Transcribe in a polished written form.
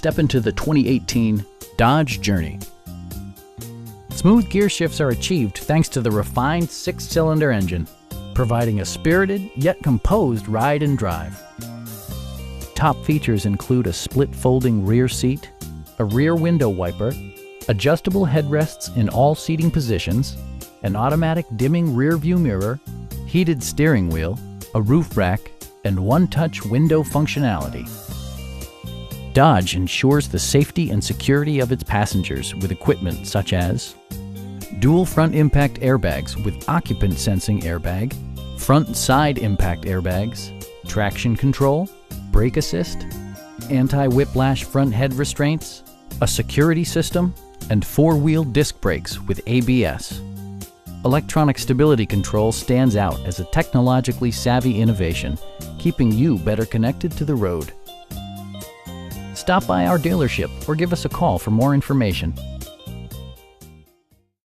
Step into the 2018 Dodge Journey. Smooth gear shifts are achieved thanks to the refined 6-cylinder engine, providing a spirited yet composed ride and drive. Top features include a split folding rear seat, a rear window wiper, adjustable headrests in all seating positions, an automatic dimming rear view mirror, heated steering wheel, a roof rack, and one-touch window functionality. Dodge ensures the safety and security of its passengers with equipment such as dual front impact airbags with occupant sensing airbag, front and side impact airbags, traction control, brake assist, anti-whiplash front head restraints, a security system, and 4-wheel disc brakes with ABS. Electronic stability control stands out as a technologically savvy innovation, keeping you better connected to the road. Stop by our dealership or give us a call for more information.